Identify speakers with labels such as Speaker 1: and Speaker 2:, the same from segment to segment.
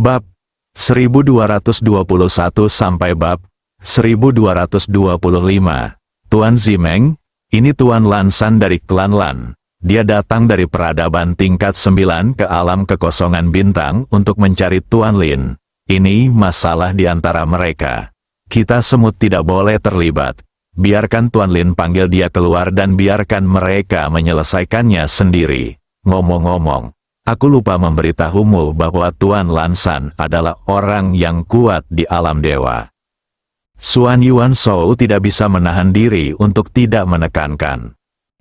Speaker 1: Bab 1221 sampai bab 1225. Tuan Zimeng, ini Tuan Lan San dari klan Lan. Dia datang dari peradaban tingkat 9 ke alam kekosongan bintang untuk mencari Tuan Lin. Ini masalah di antara mereka. Kita semut tidak boleh terlibat. Biarkan Tuan Lin panggil dia keluar dan biarkan mereka menyelesaikannya sendiri. Ngomong-ngomong, aku lupa memberitahumu bahwa Tuan Lan San adalah orang yang kuat di alam dewa. Xuan Yuan Shou tidak bisa menahan diri untuk tidak menekankan.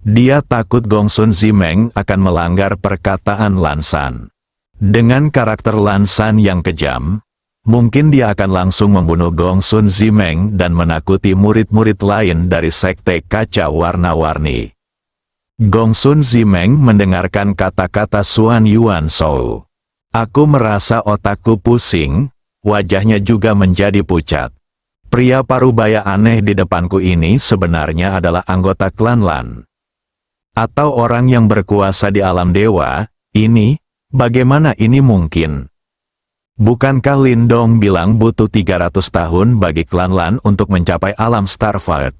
Speaker 1: Dia takut Gongsun Zimeng akan melanggar perkataan Lan San. Dengan karakter Lan San yang kejam, mungkin dia akan langsung membunuh Gongsun Zimeng dan menakuti murid-murid lain dari sekte kaca warna-warni. Gongsun Zimeng mendengarkan kata-kata Xuan Yuan Shou. Aku merasa otakku pusing, wajahnya juga menjadi pucat. Pria parubaya aneh di depanku ini sebenarnya adalah anggota klan Lan. Atau orang yang berkuasa di alam dewa, ini, bagaimana ini mungkin? Bukankah Lin Dong bilang butuh 300 tahun bagi klan Lan untuk mencapai alam Starfall?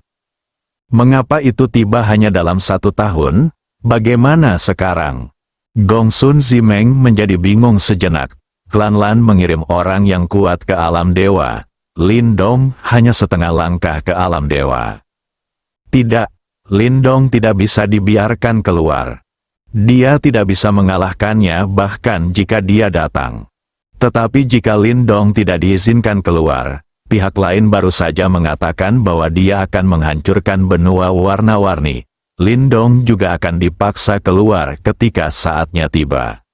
Speaker 1: Mengapa itu tiba hanya dalam 1 tahun? Bagaimana sekarang? Gongsun Zimeng menjadi bingung sejenak. Klan Lan mengirim orang yang kuat ke alam dewa. Lin Dong hanya setengah langkah ke alam dewa. Tidak, Lin Dong tidak bisa dibiarkan keluar. Dia tidak bisa mengalahkannya bahkan jika dia datang. Tetapi jika Lin Dong tidak diizinkan keluar, pihak lain baru saja mengatakan bahwa dia akan menghancurkan benua warna-warni. Lin Dong juga akan dipaksa keluar ketika saatnya tiba.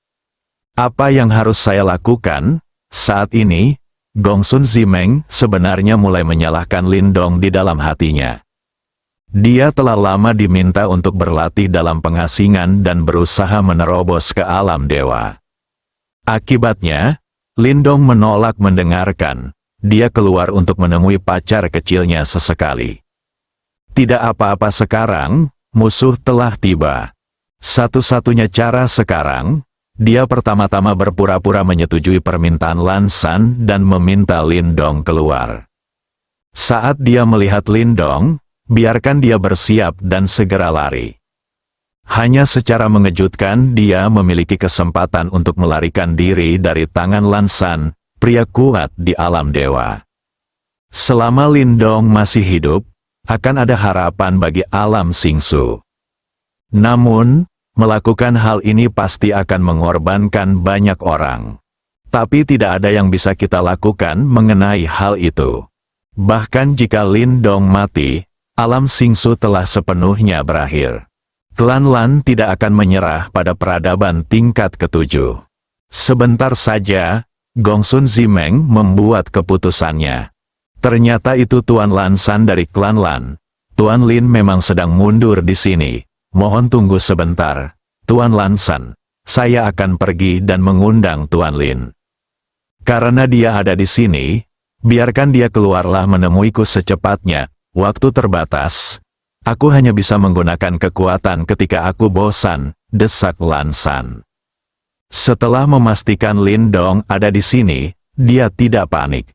Speaker 1: Apa yang harus saya lakukan? Saat ini, Gongsun Zimeng sebenarnya mulai menyalahkan Lin Dong di dalam hatinya. Dia telah lama diminta untuk berlatih dalam pengasingan dan berusaha menerobos ke alam dewa. Akibatnya, Lin Dong menolak mendengarkan. Dia keluar untuk menemui pacar kecilnya sesekali. Tidak apa-apa sekarang, musuh telah tiba. Satu-satunya cara sekarang, dia pertama-tama berpura-pura menyetujui permintaan Lan San dan meminta Lin Dong keluar. Saat dia melihat Lin Dong, biarkan dia bersiap dan segera lari. Hanya secara mengejutkan dia memiliki kesempatan untuk melarikan diri dari tangan Lan San, pria kuat di alam dewa. Selama Lin Dong masih hidup, akan ada harapan bagi alam Xingsu. Namun, melakukan hal ini pasti akan mengorbankan banyak orang. Tapi tidak ada yang bisa kita lakukan mengenai hal itu. Bahkan jika Lin Dong mati, alam Xingsu telah sepenuhnya berakhir. Klan Lan tidak akan menyerah pada peradaban tingkat ke-7. Sebentar saja, Gongsun Zimeng membuat keputusannya. Ternyata itu Tuan Lan San dari klan Lan. Tuan Lin memang sedang mundur di sini. Mohon tunggu sebentar, Tuan Lan San. Saya akan pergi dan mengundang Tuan Lin. Karena dia ada di sini, biarkan dia keluarlah menemuiku secepatnya. Waktu terbatas. Aku hanya bisa menggunakan kekuatan ketika aku bosan, desak Lan San. Setelah memastikan Lin Dong ada di sini, dia tidak panik.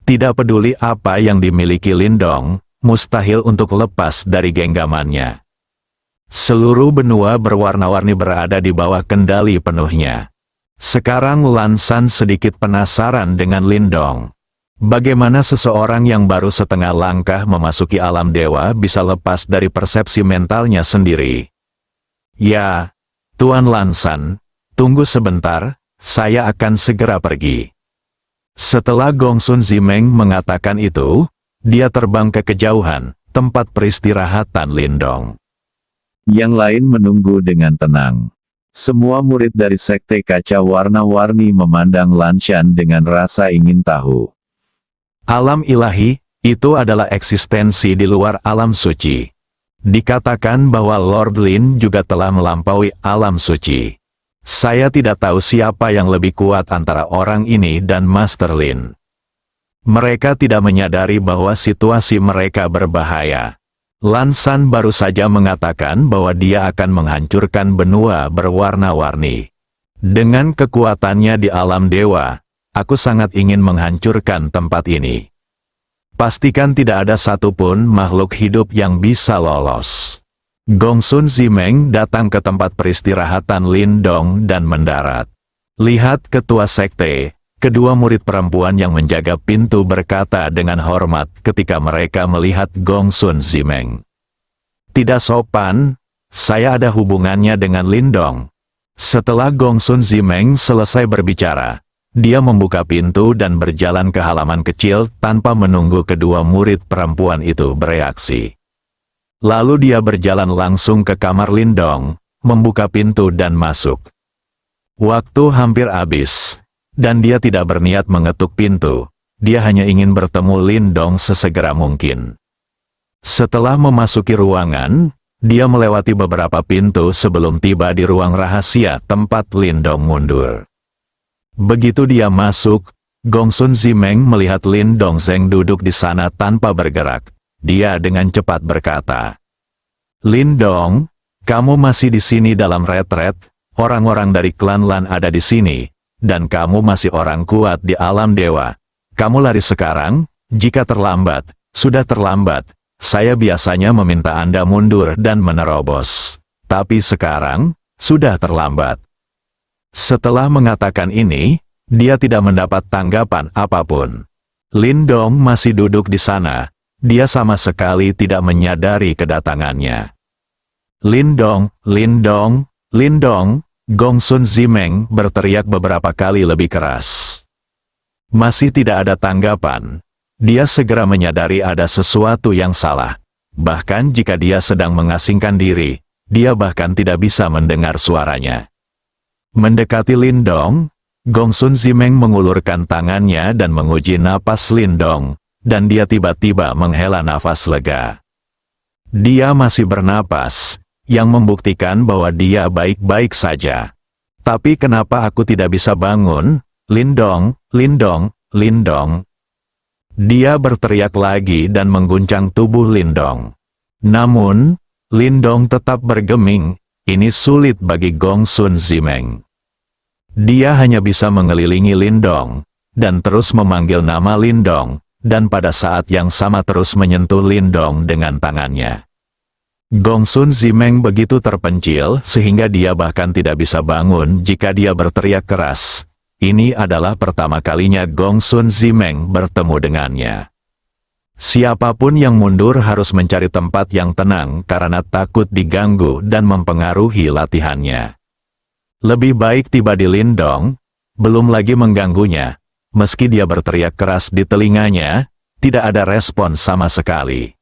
Speaker 1: Tidak peduli apa yang dimiliki Lin Dong, mustahil untuk lepas dari genggamannya. Seluruh benua berwarna-warni berada di bawah kendali penuhnya. Sekarang Lan San sedikit penasaran dengan Lin Dong. Bagaimana seseorang yang baru setengah langkah memasuki alam dewa bisa lepas dari persepsi mentalnya sendiri? Ya, Tuan Lan San, tunggu sebentar, saya akan segera pergi. Setelah Gongsun Zimeng mengatakan itu, dia terbang ke kejauhan, tempat peristirahatan Lin Dong. Yang lain menunggu dengan tenang. Semua murid dari sekte kaca warna-warni memandang Lan San dengan rasa ingin tahu. Alam ilahi, itu adalah eksistensi di luar alam suci. Dikatakan bahwa Lord Lin juga telah melampaui alam suci. Saya tidak tahu siapa yang lebih kuat antara orang ini dan Master Lin. Mereka tidak menyadari bahwa situasi mereka berbahaya. Lan San baru saja mengatakan bahwa dia akan menghancurkan benua berwarna-warni. Dengan kekuatannya di alam dewa, Aku sangat ingin menghancurkan tempat ini. Pastikan tidak ada satupun makhluk hidup yang bisa lolos. Gongsun Zimeng datang ke tempat peristirahatan Lin Dong dan mendarat. Lihat ketua sekte, kedua murid perempuan yang menjaga pintu berkata dengan hormat ketika mereka melihat Gongsun Zimeng. Tidak sopan, saya ada hubungannya dengan Lin Dong. Setelah Gongsun Zimeng selesai berbicara, dia membuka pintu dan berjalan ke halaman kecil tanpa menunggu kedua murid perempuan itu bereaksi. Lalu dia berjalan langsung ke kamar Lin Dong, membuka pintu dan masuk. Waktu hampir habis, dan dia tidak berniat mengetuk pintu. Dia hanya ingin bertemu Lin Dong sesegera mungkin. Setelah memasuki ruangan, dia melewati beberapa pintu sebelum tiba di ruang rahasia tempat Lin Dong mundur. Begitu dia masuk, Gongsun Zimeng melihat Lin Dong Zeng duduk di sana tanpa bergerak. Dia dengan cepat berkata, "Lin Dong, kamu masih di sini dalam retret, orang-orang dari klan Lan ada di sini, dan kamu masih orang kuat di alam dewa. Kamu lari sekarang, jika terlambat, sudah terlambat. Saya biasanya meminta Anda mundur dan menerobos. Tapi sekarang, sudah terlambat." Setelah mengatakan ini, dia tidak mendapat tanggapan apapun. Lin Dong masih duduk di sana. Dia sama sekali tidak menyadari kedatangannya. "Lin Dong, Lin Dong, Lin Dong," Gongsun Zimeng berteriak beberapa kali lebih keras. Masih tidak ada tanggapan. Dia segera menyadari ada sesuatu yang salah. Bahkan jika dia sedang mengasingkan diri, dia bahkan tidak bisa mendengar suaranya. Mendekati Lin Dong, Gongsun Zimeng mengulurkan tangannya dan menguji napas Lin Dong, dan dia tiba-tiba menghela nafas lega. Dia masih bernapas, yang membuktikan bahwa dia baik-baik saja. "Tapi kenapa aku tidak bisa bangun? Lin Dong, Lin Dong, Lin Dong." Dia berteriak lagi dan mengguncang tubuh Lin Dong. Namun, Lin Dong tetap bergeming. Ini sulit bagi Gongsun Zimeng. Dia hanya bisa mengelilingi Lin Dong, dan terus memanggil nama Lin Dong, dan pada saat yang sama terus menyentuh Lin Dong dengan tangannya. Gongsun Zimeng begitu terpencil sehingga dia bahkan tidak bisa bangun jika dia berteriak keras. Ini adalah pertama kalinya Gongsun Zimeng bertemu dengannya. Siapapun yang mundur harus mencari tempat yang tenang karena takut diganggu dan mempengaruhi latihannya. Lebih baik tiba di Lin Dong, belum lagi mengganggunya. Meski dia berteriak keras di telinganya, tidak ada respon sama sekali.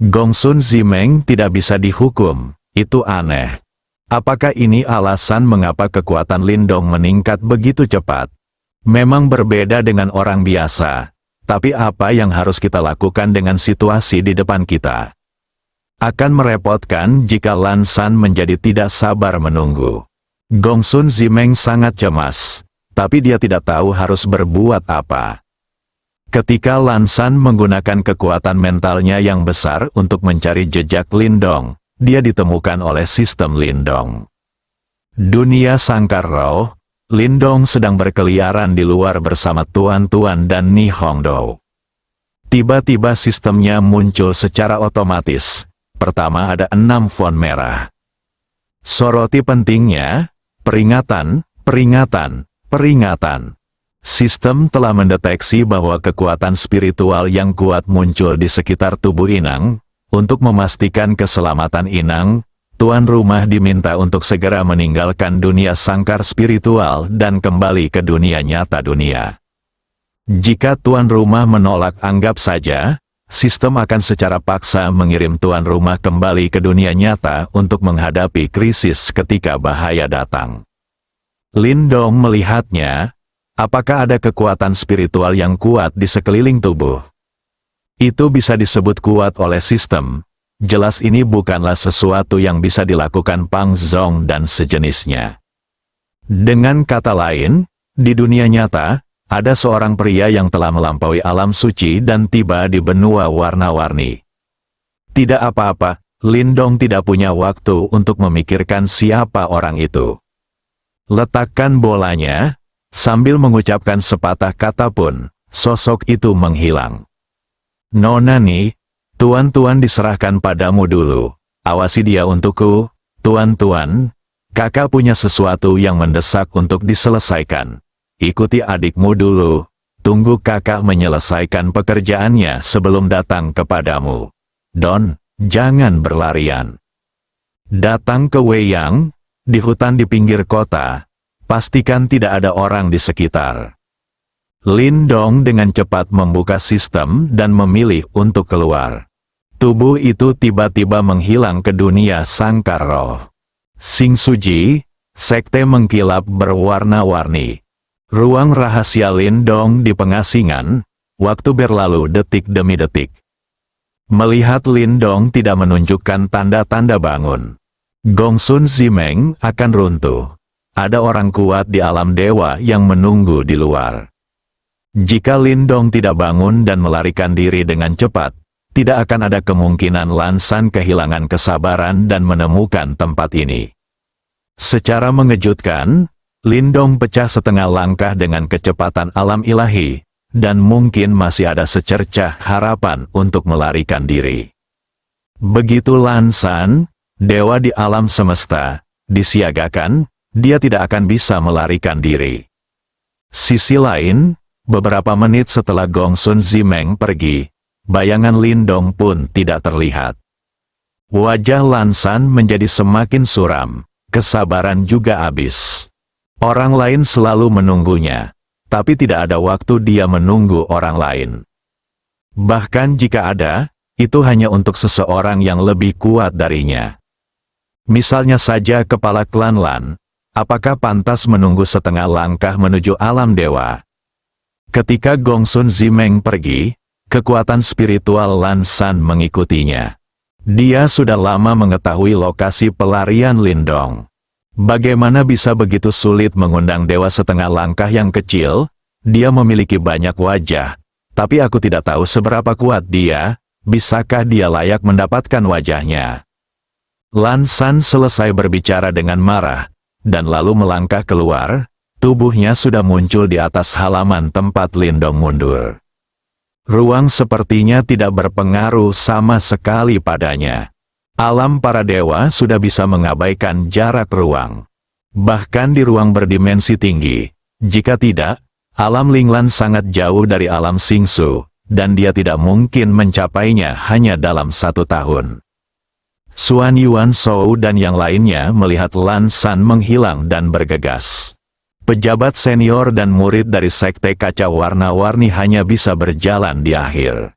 Speaker 1: Gongsun Zimeng tidak bisa dihukum, itu aneh. Apakah ini alasan mengapa kekuatan Lin Dong meningkat begitu cepat? Memang berbeda dengan orang biasa, tapi apa yang harus kita lakukan dengan situasi di depan kita? Akan merepotkan jika Lan San menjadi tidak sabar menunggu. Gongsun Zimeng sangat cemas, tapi dia tidak tahu harus berbuat apa. Ketika Lan San menggunakan kekuatan mentalnya yang besar untuk mencari jejak Lin Dong, dia ditemukan oleh sistem Lin Dong. Dunia sangkar roh, Lin Dong sedang berkeliaran di luar bersama Tuan-Tuan dan Ni Hongdou. Tiba-tiba sistemnya muncul secara otomatis. Pertama ada 6 font merah. Soroti pentingnya, peringatan, peringatan, peringatan. Sistem telah mendeteksi bahwa kekuatan spiritual yang kuat muncul di sekitar tubuh inang. Untuk memastikan keselamatan inang, tuan rumah diminta untuk segera meninggalkan dunia sangkar spiritual dan kembali ke dunia nyata dunia. Jika tuan rumah menolak, anggap saja, sistem akan secara paksa mengirim tuan rumah kembali ke dunia nyata untuk menghadapi krisis ketika bahaya datang. Lin Dong melihatnya. Apakah ada kekuatan spiritual yang kuat di sekeliling tubuh? Itu bisa disebut kuat oleh sistem. Jelas ini bukanlah sesuatu yang bisa dilakukan Pang Zong dan sejenisnya. Dengan kata lain, di dunia nyata, ada seorang pria yang telah melampaui alam suci dan tiba di benua warna-warni. Tidak apa-apa, Lin Dong tidak punya waktu untuk memikirkan siapa orang itu. Letakkan bolanya, Sambil mengucapkan sepatah kata pun, sosok itu menghilang. "Nona nih, tuan-tuan diserahkan padamu dulu. Awasi dia untukku, tuan-tuan. Kakak punya sesuatu yang mendesak untuk diselesaikan. Ikuti adikmu dulu. Tunggu kakak menyelesaikan pekerjaannya sebelum datang kepadamu. Don, jangan berlarian. Datang ke Weiyang, di hutan di pinggir kota. Pastikan tidak ada orang di sekitar." Lin Dong dengan cepat membuka sistem dan memilih untuk keluar. Tubuh itu tiba-tiba menghilang ke dunia sangkar roh. Xing Suji, sekte mengkilap berwarna-warni. Ruang rahasia Lin Dong di pengasingan, waktu berlalu detik demi detik. Melihat Lin Dong tidak menunjukkan tanda-tanda bangun, Gongsun Zimeng akan runtuh. Ada orang kuat di alam dewa yang menunggu di luar. Jika Lin Dong tidak bangun dan melarikan diri dengan cepat, tidak akan ada kemungkinan Lan San kehilangan kesabaran dan menemukan tempat ini. Secara mengejutkan, Lin Dong pecah setengah langkah dengan kecepatan alam ilahi, dan mungkin masih ada secercah harapan untuk melarikan diri. Begitu Lan San, dewa di alam semesta, disiagakan, dia tidak akan bisa melarikan diri. Sisi lain, beberapa menit setelah Gongsun Zimeng pergi, bayangan Lin Dong pun tidak terlihat. Wajah Lan San menjadi semakin suram, kesabaran juga habis. Orang lain selalu menunggunya, tapi tidak ada waktu dia menunggu orang lain. Bahkan jika ada, itu hanya untuk seseorang yang lebih kuat darinya. Misalnya saja kepala klan Lan, apakah pantas menunggu setengah langkah menuju alam dewa? Ketika Gongsun Zimeng pergi, kekuatan spiritual Lan San mengikutinya. Dia sudah lama mengetahui lokasi pelarian Lin Dong. Bagaimana bisa begitu sulit mengundang dewa setengah langkah yang kecil? Dia memiliki banyak wajah, tapi aku tidak tahu seberapa kuat dia. Bisakah dia layak mendapatkan wajahnya? Lan San selesai berbicara dengan marah, dan lalu melangkah keluar. Tubuhnya sudah muncul di atas halaman tempat Lin Dong mundur. Ruang sepertinya tidak berpengaruh sama sekali padanya. Alam para dewa sudah bisa mengabaikan jarak ruang. Bahkan di ruang berdimensi tinggi, jika tidak, alam Linglan sangat jauh dari alam Xingsu, dan dia tidak mungkin mencapainya hanya dalam 1 tahun. Xuan Yuan Shou dan yang lainnya melihat Lan San menghilang dan bergegas. Pejabat senior dan murid dari sekte kaca warna-warni hanya bisa berjalan di akhir.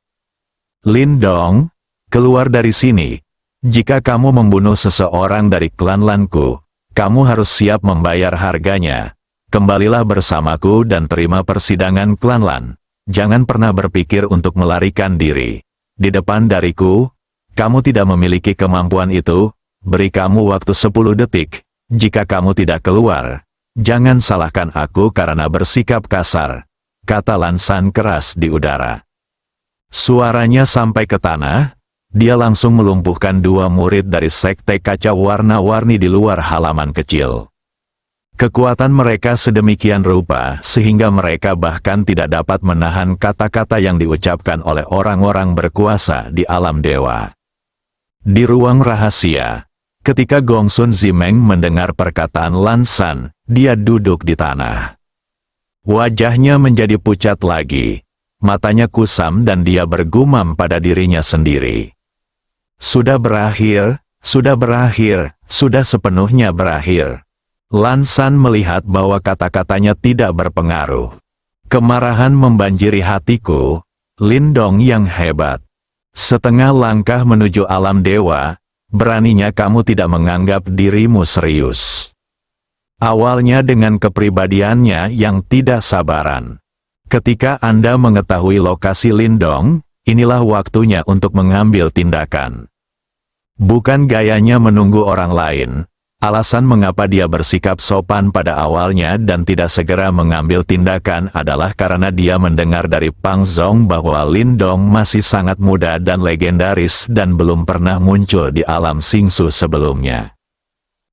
Speaker 1: Lin Dong, keluar dari sini. Jika kamu membunuh seseorang dari klan Lanku, kamu harus siap membayar harganya. Kembalilah bersamaku dan terima persidangan klan Lan. Jangan pernah berpikir untuk melarikan diri. Di depan dariku, kamu tidak memiliki kemampuan itu. Beri kamu waktu 10 detik. Jika kamu tidak keluar, jangan salahkan aku karena bersikap kasar, kata Lan San keras di udara. Suaranya sampai ke tanah. Dia langsung melumpuhkan 2 murid dari sekte kaca warna-warni di luar halaman kecil. Kekuatan mereka sedemikian rupa sehingga mereka bahkan tidak dapat menahan kata-kata yang diucapkan oleh orang-orang berkuasa di alam dewa. Di ruang rahasia, ketika Gongsun Zimeng mendengar perkataan Lan San, dia duduk di tanah. Wajahnya menjadi pucat lagi, matanya kusam dan dia bergumam pada dirinya sendiri. Sudah berakhir, sudah sepenuhnya berakhir. Lan San melihat bahwa kata-katanya tidak berpengaruh. Kemarahan membanjiri hatiku, Lin Dong yang hebat. Setengah langkah menuju alam dewa, beraninya kamu tidak menganggap dirimu serius. Awalnya dengan kepribadiannya yang tidak sabaran. Ketika Anda mengetahui lokasi Lin Dong, inilah waktunya untuk mengambil tindakan. Bukan gayanya menunggu orang lain, alasan mengapa dia bersikap sopan pada awalnya dan tidak segera mengambil tindakan adalah karena dia mendengar dari Pang Zong bahwa Lin Dong masih sangat muda dan legendaris dan belum pernah muncul di alam Xingsu sebelumnya.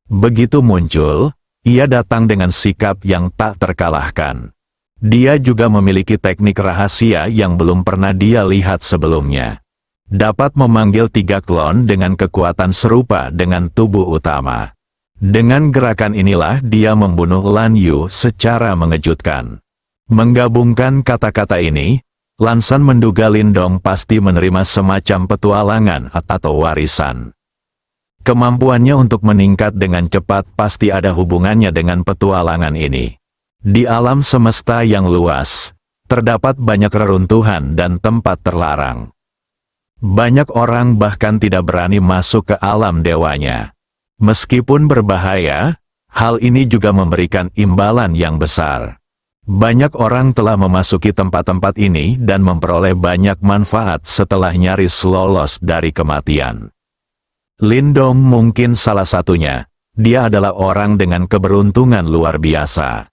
Speaker 1: Begitu muncul, Ia datang dengan sikap yang tak terkalahkan. Dia juga memiliki teknik rahasia yang belum pernah dia lihat sebelumnya. Dapat memanggil 3 klon dengan kekuatan serupa dengan tubuh utama. Dengan gerakan inilah dia membunuh Lan Yu secara mengejutkan. Menggabungkan kata-kata ini, Lan San menduga Lindong pasti menerima semacam petualangan atau warisan. Kemampuannya untuk meningkat dengan cepat pasti ada hubungannya dengan petualangan ini. Di alam semesta yang luas, terdapat banyak reruntuhan dan tempat terlarang. Banyak orang bahkan tidak berani masuk ke alam dewanya. Meskipun berbahaya, hal ini juga memberikan imbalan yang besar. Banyak orang telah memasuki tempat-tempat ini dan memperoleh banyak manfaat setelah nyaris lolos dari kematian. Lindong mungkin salah satunya. Dia adalah orang dengan keberuntungan luar biasa.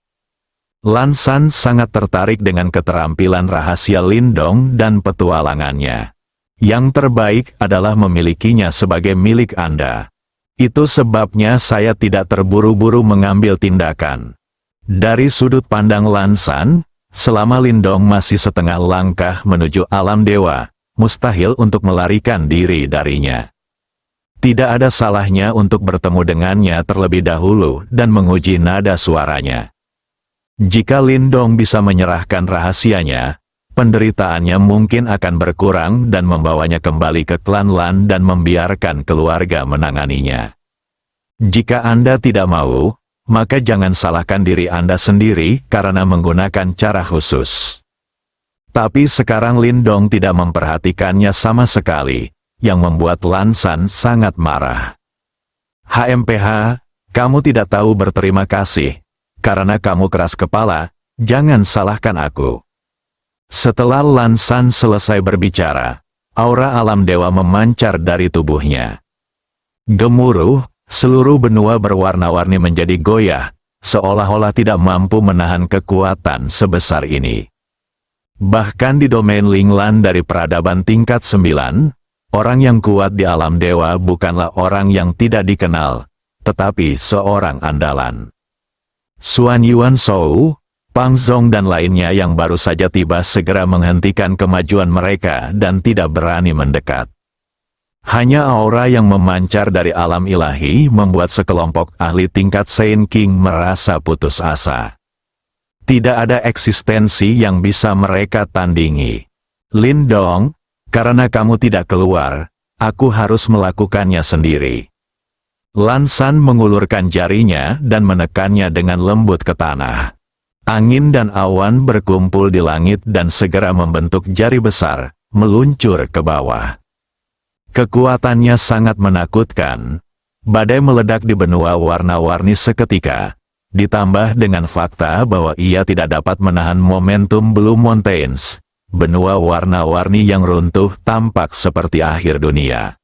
Speaker 1: Lan San sangat tertarik dengan keterampilan rahasia Lindong dan petualangannya. Yang terbaik adalah memilikinya sebagai milik Anda. Itu sebabnya saya tidak terburu-buru mengambil tindakan. Dari sudut pandang Lan San, selama Lindong masih setengah langkah menuju alam dewa, mustahil untuk melarikan diri darinya. Tidak ada salahnya untuk bertemu dengannya terlebih dahulu dan menguji nada suaranya. Jika Lindong bisa menyerahkan rahasianya, penderitaannya mungkin akan berkurang dan membawanya kembali ke klan Lan dan membiarkan keluarga menanganinya. Jika Anda tidak mau, maka jangan salahkan diri Anda sendiri karena menggunakan cara khusus. Tapi sekarang Lindong tidak memperhatikannya sama sekali, yang membuat Lan San sangat marah. HMPH, kamu tidak tahu berterima kasih. Karena kamu keras kepala, jangan salahkan aku. Setelah Lan San selesai berbicara, aura alam dewa memancar dari tubuhnya. Gemuruh, seluruh benua berwarna-warni menjadi goyah, seolah-olah tidak mampu menahan kekuatan sebesar ini. Bahkan di domain Linglan dari peradaban tingkat 9, orang yang kuat di alam dewa bukanlah orang yang tidak dikenal, tetapi seorang andalan. Xuan Yuan Shou, Pang Zong dan lainnya yang baru saja tiba segera menghentikan kemajuan mereka dan tidak berani mendekat. Hanya aura yang memancar dari alam ilahi membuat sekelompok ahli tingkat Saint King merasa putus asa. Tidak ada eksistensi yang bisa mereka tandingi. Lindong, karena kamu tidak keluar, aku harus melakukannya sendiri. Lan San mengulurkan jarinya dan menekannya dengan lembut ke tanah. Angin dan awan berkumpul di langit dan segera membentuk jari besar, meluncur ke bawah. Kekuatannya sangat menakutkan. Badai meledak di benua warna-warni seketika, ditambah dengan fakta bahwa ia tidak dapat menahan momentum Blue Mountains. Benua warna-warni yang runtuh tampak seperti akhir dunia.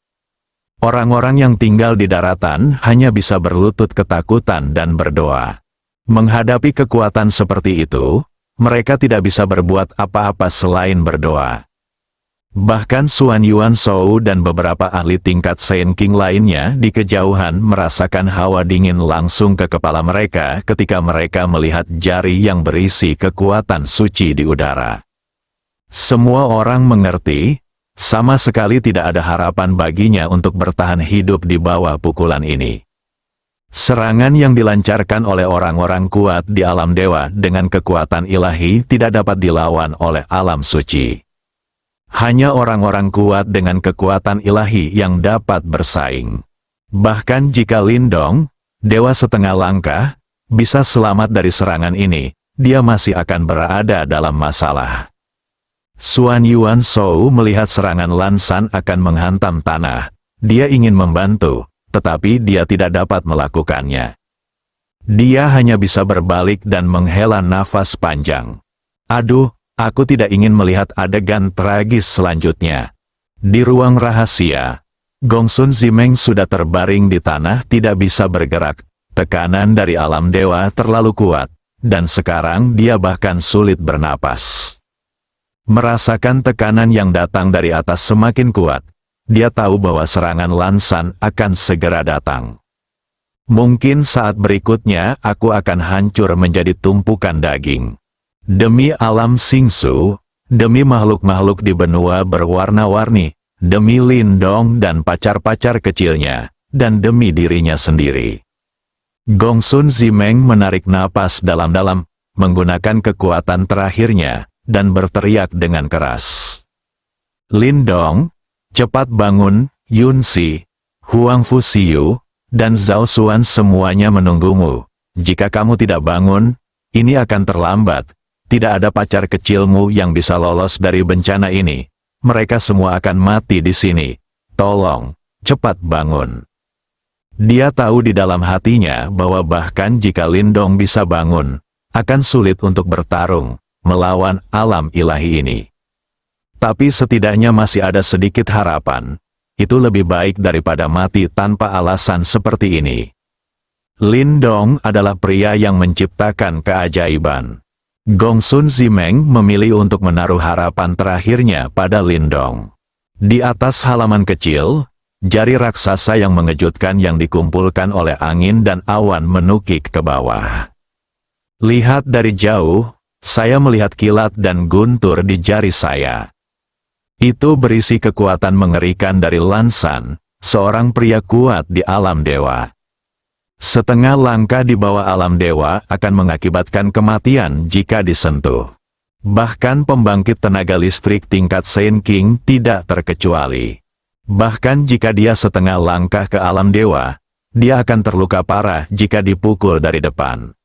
Speaker 1: Orang-orang yang tinggal di daratan hanya bisa berlutut ketakutan dan berdoa. Menghadapi kekuatan seperti itu, mereka tidak bisa berbuat apa-apa selain berdoa. Bahkan Xuan Yuan Shou dan beberapa ahli tingkat Saint King lainnya di kejauhan merasakan hawa dingin langsung ke kepala mereka ketika mereka melihat jari yang berisi kekuatan suci di udara. Semua orang mengerti, sama sekali tidak ada harapan baginya untuk bertahan hidup di bawah pukulan ini. Serangan yang dilancarkan oleh orang-orang kuat di alam dewa dengan kekuatan ilahi tidak dapat dilawan oleh alam suci. Hanya orang-orang kuat dengan kekuatan ilahi yang dapat bersaing. Bahkan jika Lindong, dewa setengah langkah, bisa selamat dari serangan ini, dia masih akan berada dalam masalah. Xuan Yuan Shou melihat serangan Lan San akan menghantam tanah. Dia ingin membantu, tetapi dia tidak dapat melakukannya. Dia hanya bisa berbalik dan menghela nafas panjang. Aduh, aku tidak ingin melihat adegan tragis selanjutnya. Di ruang rahasia, Gongsun Zimeng sudah terbaring di tanah tidak bisa bergerak. Tekanan dari alam dewa terlalu kuat, dan sekarang dia bahkan sulit bernapas. Merasakan tekanan yang datang dari atas semakin kuat, dia tahu bahwa serangan Lan San akan segera datang. Mungkin saat berikutnya aku akan hancur menjadi tumpukan daging. Demi alam Xingsu, demi makhluk-makhluk di benua berwarna-warni, demi Lindong dan pacar-pacar kecilnya, dan demi dirinya sendiri. Gongsun Zimeng menarik napas dalam-dalam, menggunakan kekuatan terakhirnya, dan berteriak dengan keras. Lindong, cepat bangun, Yunxi, Huang Fuxiu, dan Zhao Xuan semuanya menunggumu. Jika kamu tidak bangun, ini akan terlambat. Tidak ada pacar kecilmu yang bisa lolos dari bencana ini. Mereka semua akan mati di sini. Tolong, cepat bangun. Dia tahu di dalam hatinya bahwa bahkan jika Lindong bisa bangun, akan sulit untuk bertarung melawan alam ilahi ini. Tapi setidaknya masih ada sedikit harapan. Itu lebih baik daripada mati tanpa alasan seperti ini. Lindong adalah pria yang menciptakan keajaiban. Gongsun Zimeng memilih untuk menaruh harapan terakhirnya pada Lindong. Di atas halaman kecil, jari raksasa yang mengejutkan yang dikumpulkan oleh angin dan awan menukik ke bawah. Lihat dari jauh, saya melihat kilat dan guntur di jari saya. Itu berisi kekuatan mengerikan dari Lan San, seorang pria kuat di alam dewa. Setengah langkah di bawah alam dewa akan mengakibatkan kematian jika disentuh. Bahkan pembangkit tenaga listrik tingkat Saint King tidak terkecuali. Bahkan jika dia setengah langkah ke alam dewa, dia akan terluka parah jika dipukul dari depan.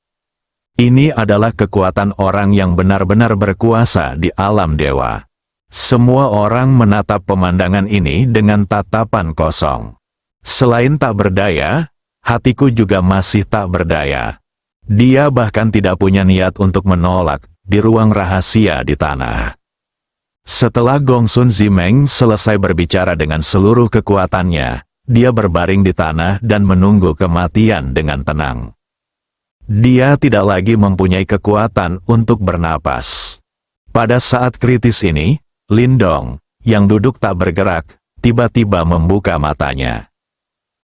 Speaker 1: Ini adalah kekuatan orang yang benar-benar berkuasa di alam dewa. Semua orang menatap pemandangan ini dengan tatapan kosong. Selain tak berdaya, hatiku juga masih tak berdaya. Dia bahkan tidak punya niat untuk menolak di ruang rahasia di tanah. Setelah Gongsun Zimeng selesai berbicara dengan seluruh kekuatannya, dia berbaring di tanah dan menunggu kematian dengan tenang. Dia tidak lagi mempunyai kekuatan untuk bernapas. Pada saat kritis ini, Lindong, yang duduk tak bergerak, tiba-tiba membuka matanya.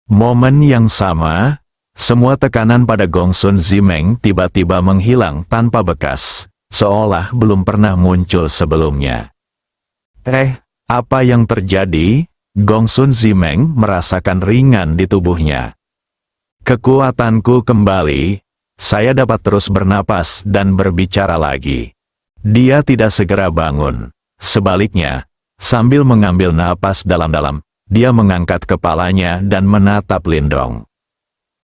Speaker 1: Momen yang sama, semua tekanan pada Gongsun Zimeng tiba-tiba menghilang tanpa bekas, seolah belum pernah muncul sebelumnya. Apa yang terjadi? Gongsun Zimeng merasakan ringan di tubuhnya. Kekuatanku kembali, saya dapat terus bernapas dan berbicara lagi. Dia tidak segera bangun. Sebaliknya, sambil mengambil napas dalam-dalam, dia mengangkat kepalanya dan menatap Lindong.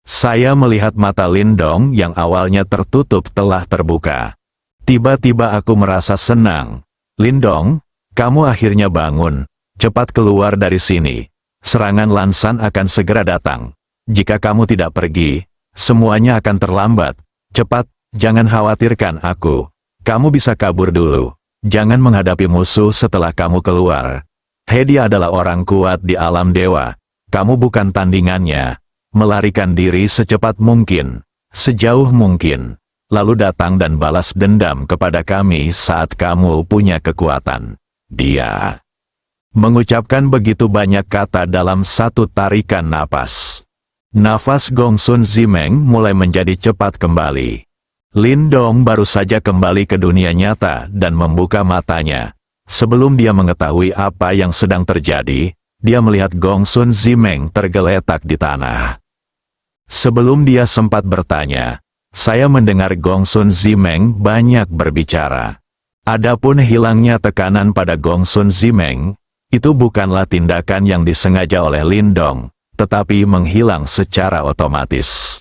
Speaker 1: Saya melihat mata Lindong yang awalnya tertutup telah terbuka. Tiba-tiba aku merasa senang. Lindong, kamu akhirnya bangun. Cepat keluar dari sini. Serangan Lan San akan segera datang. Jika kamu tidak pergi, semuanya akan terlambat. Cepat, jangan khawatirkan aku. Kamu bisa kabur dulu. Jangan menghadapi musuh setelah kamu keluar. Dia adalah orang kuat di alam dewa. Kamu bukan tandingannya. Melarikan diri secepat mungkin, sejauh mungkin. Lalu datang dan balas dendam kepada kami saat kamu punya kekuatan. Dia mengucapkan begitu banyak kata dalam satu tarikan napas. Nafas Gongsun Zimeng mulai menjadi cepat kembali. Lindong baru saja kembali ke dunia nyata dan membuka matanya. Sebelum dia mengetahui apa yang sedang terjadi, dia melihat Gongsun Zimeng tergeletak di tanah. Sebelum dia sempat bertanya, saya mendengar Gongsun Zimeng banyak berbicara. Adapun hilangnya tekanan pada Gongsun Zimeng, itu bukanlah tindakan yang disengaja oleh Lindong, tetapi menghilang secara otomatis.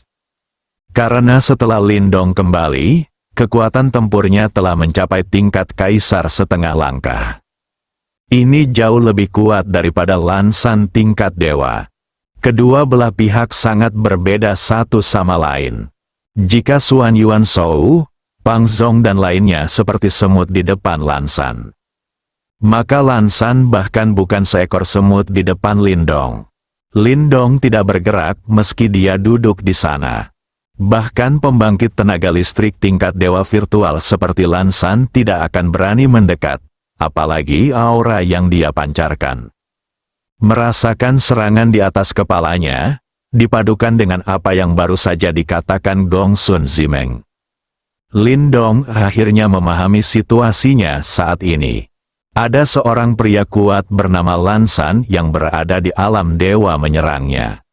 Speaker 1: Karena setelah Lindong kembali, kekuatan tempurnya telah mencapai tingkat kaisar setengah langkah. Ini jauh lebih kuat daripada Lan San tingkat dewa. Kedua belah pihak sangat berbeda satu sama lain. Jika Xuan Yuan Shou, Pang Zong dan lainnya seperti semut di depan Lan San, maka Lan San bahkan bukan seekor semut di depan Lindong. Lindong tidak bergerak meski dia duduk di sana. Bahkan pembangkit tenaga listrik tingkat dewa virtual seperti Lan San tidak akan berani mendekat, apalagi aura yang dia pancarkan. Merasakan serangan di atas kepalanya, dipadukan dengan apa yang baru saja dikatakan Gongsun Zimeng. Lindong akhirnya memahami situasinya saat ini. Ada seorang pria kuat bernama Lan San yang berada di alam dewa menyerangnya.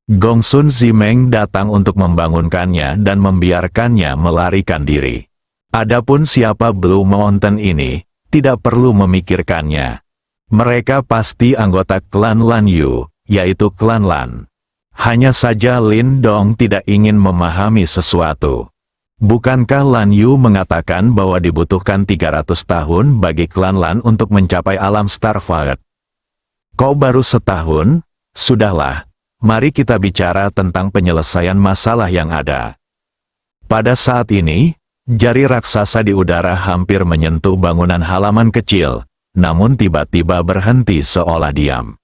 Speaker 1: Gongsun Zimeng datang untuk membangunkannya dan membiarkannya melarikan diri. Adapun siapa Blue Mountain ini, tidak perlu memikirkannya. Mereka pasti anggota klan Lan Yu, yaitu klan Lan. Hanya saja Lindong tidak ingin memahami sesuatu. Bukankah Lan Yu mengatakan bahwa dibutuhkan 300 tahun bagi klan Lan untuk mencapai alam Starfire? Kok baru setahun? Sudahlah, mari kita bicara tentang penyelesaian masalah yang ada. Pada saat ini, jari raksasa di udara hampir menyentuh bangunan halaman kecil, namun tiba-tiba berhenti seolah diam.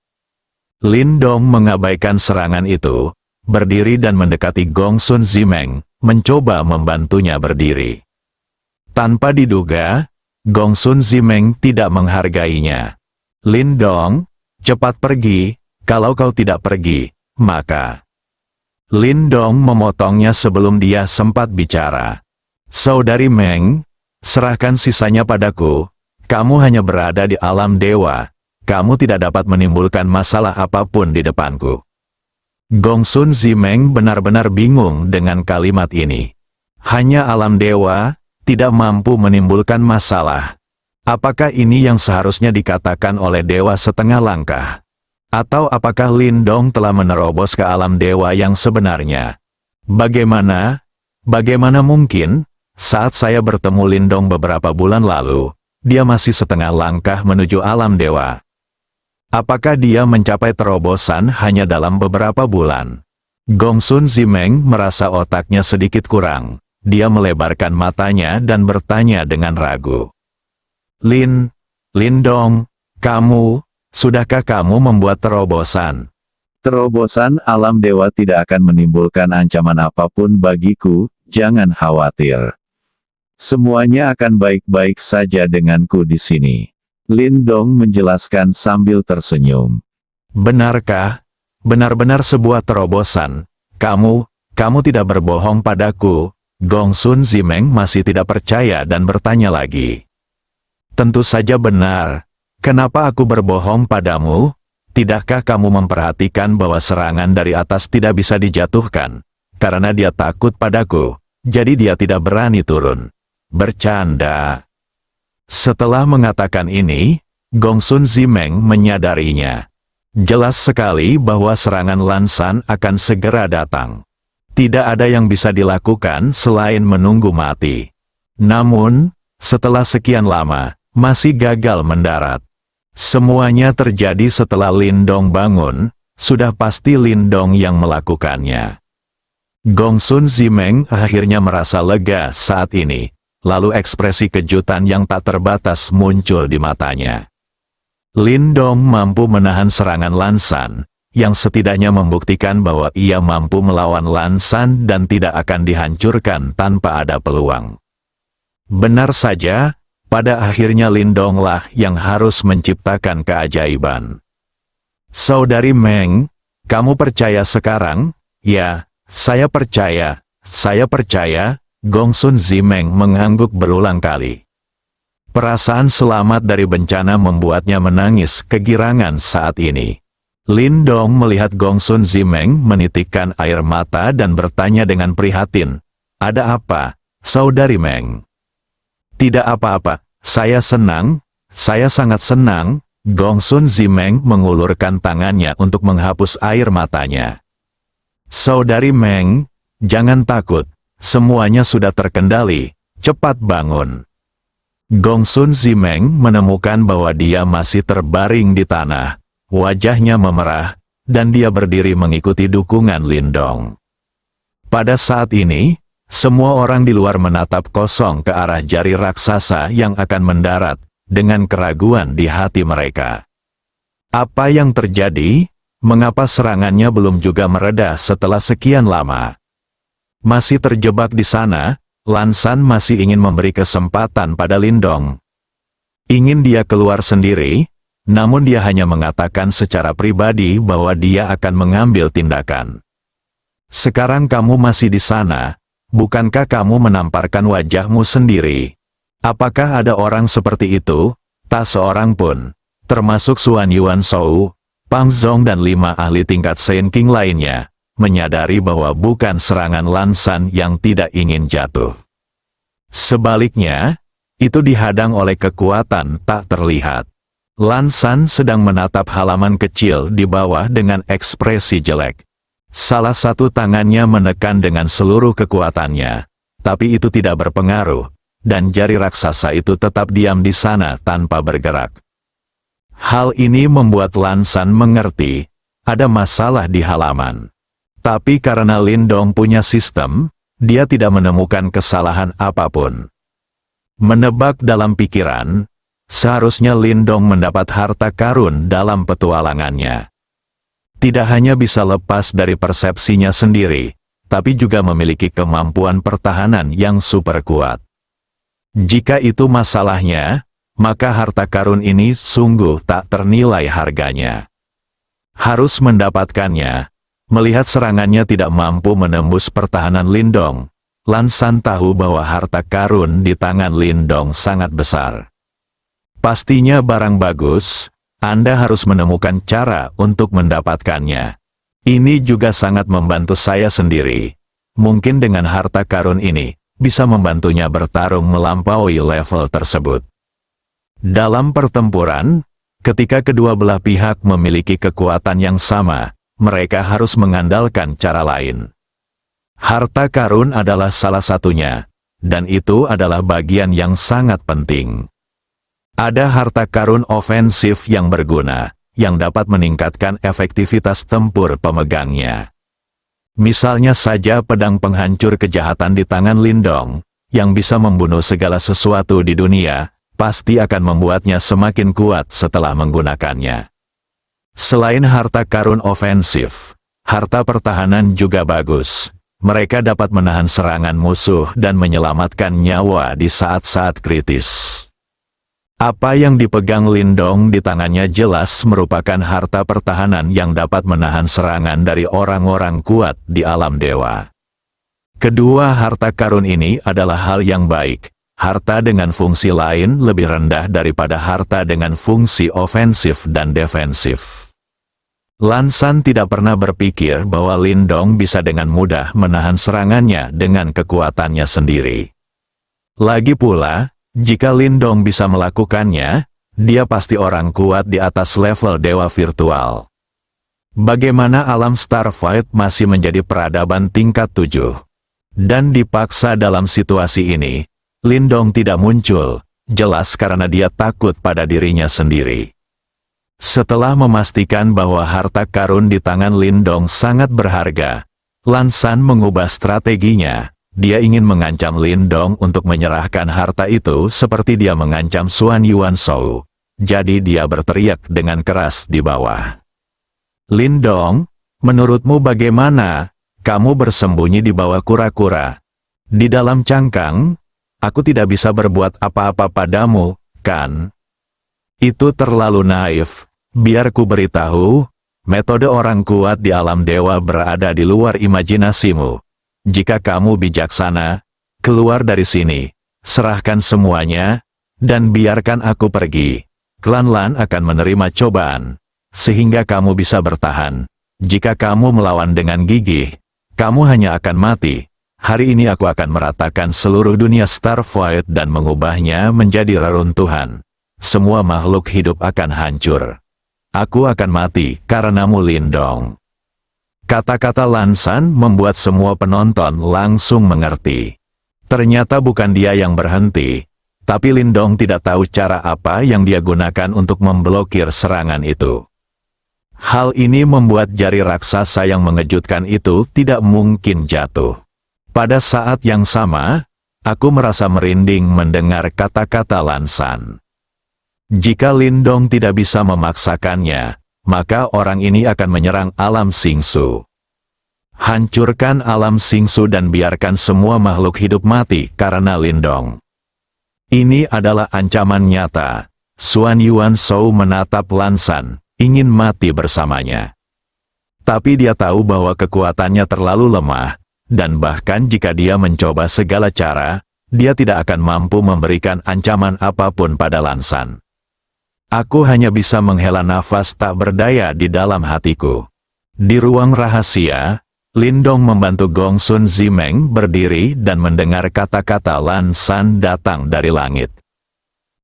Speaker 1: Lindong mengabaikan serangan itu, berdiri dan mendekati Gongsun Zimeng, mencoba membantunya berdiri. Tanpa diduga, Gongsun Zimeng tidak menghargainya. Lindong, cepat pergi, kalau kau tidak pergi, maka... Lindong memotongnya sebelum dia sempat bicara. Saudari Meng, serahkan sisanya padaku, kamu hanya berada di alam dewa, kamu tidak dapat menimbulkan masalah apapun di depanku. Gongsun Zimeng benar-benar bingung dengan kalimat ini. Hanya alam dewa, tidak mampu menimbulkan masalah. Apakah ini yang seharusnya dikatakan oleh dewa setengah langkah? Atau apakah Lindong telah menerobos ke alam dewa yang sebenarnya? Bagaimana mungkin, saat saya bertemu Lindong beberapa bulan lalu, dia masih setengah langkah menuju alam dewa. Apakah dia mencapai terobosan hanya dalam beberapa bulan? Gongsun Zimeng merasa otaknya sedikit kurang. Dia melebarkan matanya dan bertanya dengan ragu. Lindong, sudahkah kamu membuat terobosan?
Speaker 2: Terobosan alam dewa tidak akan menimbulkan ancaman apapun bagiku, jangan khawatir. Semuanya akan baik-baik saja denganku di sini. Lindong menjelaskan sambil tersenyum.
Speaker 1: Benarkah? Benar-benar sebuah terobosan. Kamu tidak berbohong padaku. Gongsun Zimeng masih tidak percaya dan bertanya lagi. Tentu saja benar. Kenapa aku berbohong padamu? Tidakkah kamu memperhatikan bahwa serangan dari atas tidak bisa dijatuhkan? Karena dia takut padaku, jadi dia tidak berani turun. Bercanda. Setelah mengatakan ini, Gongsun Zimeng menyadarinya. Jelas sekali bahwa serangan Lan San akan segera datang. Tidak ada yang bisa dilakukan selain menunggu mati. Namun, setelah sekian lama, masih gagal mendarat. Semuanya terjadi setelah Lindong bangun, sudah pasti Lindong yang melakukannya. Gongsun Zimeng akhirnya merasa lega saat ini. Lalu ekspresi kejutan yang tak terbatas muncul di matanya. Lindong mampu menahan serangan Lan San, yang setidaknya membuktikan bahwa ia mampu melawan Lan San dan tidak akan dihancurkan tanpa ada peluang. Benar saja, pada akhirnya Lindonglah yang harus menciptakan keajaiban. Saudari Meng, kamu percaya sekarang? Ya, saya percaya. Gongsun Zimeng mengangguk berulang kali. Perasaan selamat dari bencana membuatnya menangis kegirangan saat ini. Lindong melihat Gongsun Zimeng menitikkan air mata dan bertanya dengan prihatin, "Ada apa, Saudari Meng?" "Tidak apa-apa, saya senang, saya sangat senang." Gongsun Zimeng mengulurkan tangannya untuk menghapus air matanya. "Saudari Meng, jangan takut. Semuanya sudah terkendali, cepat bangun." Gongsun Zimeng menemukan bahwa dia masih terbaring di tanah, wajahnya memerah, dan dia berdiri mengikuti dukungan Lindong. Pada saat ini, semua orang di luar menatap kosong ke arah jari raksasa yang akan mendarat, dengan keraguan di hati mereka. Apa yang terjadi? Mengapa serangannya belum juga mereda setelah sekian lama? Masih terjebak di sana, Lan San masih ingin memberi kesempatan pada Lindong. Ingin dia keluar sendiri? namun dia hanya mengatakan secara pribadi bahwa dia akan mengambil tindakan. Sekarang kamu masih di sana, bukankah kamu menamparkan wajahmu sendiri? Apakah ada orang seperti itu? Tak seorang pun, termasuk Xuan Yuan Shou, Pang Zong dan 5 ahli tingkat Shen King lainnya, menyadari bahwa bukan serangan Lan San yang tidak ingin jatuh. Sebaliknya, itu dihadang oleh kekuatan tak terlihat. Lan San sedang menatap halaman kecil di bawah dengan ekspresi jelek. Salah satu tangannya menekan dengan seluruh kekuatannya, tapi itu tidak berpengaruh, dan jari raksasa itu tetap diam di sana tanpa bergerak. Hal ini membuat Lan San mengerti, ada masalah di halaman. Tapi karena Lin Dong punya sistem, dia tidak menemukan kesalahan apapun. Menebak dalam pikiran, seharusnya Lin Dong mendapat harta karun dalam petualangannya. Tidak hanya bisa lepas dari persepsinya sendiri, tapi juga memiliki kemampuan pertahanan yang super kuat. Jika itu masalahnya, maka harta karun ini sungguh tak ternilai harganya. Harus mendapatkannya. Melihat serangannya tidak mampu menembus pertahanan Lin Dong, Lan San tahu bahwa harta karun di tangan Lin Dong sangat besar. Pastinya barang bagus, Anda harus menemukan cara untuk mendapatkannya. Ini juga sangat membantu saya sendiri. Mungkin dengan harta karun ini, bisa membantunya bertarung melampaui level tersebut. Dalam pertempuran, ketika kedua belah pihak memiliki kekuatan yang sama, mereka harus mengandalkan cara lain. Harta karun adalah salah satunya, dan itu adalah bagian yang sangat penting. Ada harta karun ofensif yang berguna, yang dapat meningkatkan efektivitas tempur pemegangnya. Misalnya saja pedang penghancur kejahatan di tangan Lin Dong, yang bisa membunuh segala sesuatu di dunia, pasti akan membuatnya semakin kuat setelah menggunakannya. Selain harta karun ofensif, harta pertahanan juga bagus. Mereka dapat menahan serangan musuh dan menyelamatkan nyawa di saat-saat kritis. Apa yang dipegang Lin Dong di tangannya jelas merupakan harta pertahanan yang dapat menahan serangan dari orang-orang kuat di alam dewa. Kedua harta karun ini adalah hal yang baik. Harta dengan fungsi lain lebih rendah daripada harta dengan fungsi ofensif dan defensif. Lan San tidak pernah berpikir bahwa Lin Dong bisa dengan mudah menahan serangannya dengan kekuatannya sendiri. Lagi pula, jika Lin Dong bisa melakukannya, dia pasti orang kuat di atas level dewa virtual. Bagaimana alam Starfight masih menjadi peradaban tingkat 7? Dan dipaksa dalam situasi ini, Lin Dong tidak muncul, jelas karena dia takut pada dirinya sendiri. Setelah memastikan bahwa harta karun di tangan Lin Dong sangat berharga, Lan San mengubah strateginya. Dia ingin mengancam Lin Dong untuk menyerahkan harta itu seperti dia mengancam Xuan Yuan Shou. Jadi dia berteriak dengan keras di bawah. Lin Dong, menurutmu bagaimana? Kamu bersembunyi di bawah kura-kura. Di dalam cangkang, aku tidak bisa berbuat apa-apa padamu, kan? Itu terlalu naif. Biar ku beritahu, metode orang kuat di alam dewa berada di luar imajinasimu. Jika kamu bijaksana, keluar dari sini, serahkan semuanya, dan biarkan aku pergi. Klan Lan akan menerima cobaan, sehingga kamu bisa bertahan. Jika kamu melawan dengan gigih, kamu hanya akan mati. Hari ini aku akan meratakan seluruh dunia Starfight dan mengubahnya menjadi reruntuhan. Semua makhluk hidup akan hancur. Aku akan mati karenamu Lin Dong. Kata-kata Lan San membuat semua penonton langsung mengerti. Ternyata bukan dia yang berhenti, tapi Lin Dong tidak tahu cara apa yang dia gunakan untuk memblokir serangan itu. Hal ini membuat jari raksasa yang mengejutkan itu tidak mungkin jatuh. Pada saat yang sama, aku merasa merinding mendengar kata-kata Lan San. Jika Lin Dong tidak bisa memaksakannya, maka orang ini akan menyerang alam Xingsu. Hancurkan alam Xingsu dan biarkan semua makhluk hidup mati karena Lin Dong. Ini adalah ancaman nyata. Xuan Yuan Shou menatap Lan San, ingin mati bersamanya. Tapi dia tahu bahwa kekuatannya terlalu lemah, dan bahkan jika dia mencoba segala cara, dia tidak akan mampu memberikan ancaman apapun pada Lan San. Aku hanya bisa menghela nafas tak berdaya di dalam hatiku. Di ruang rahasia, Lindong membantu Gong Sun Zimeng berdiri dan mendengar kata-kata Lan San datang dari langit.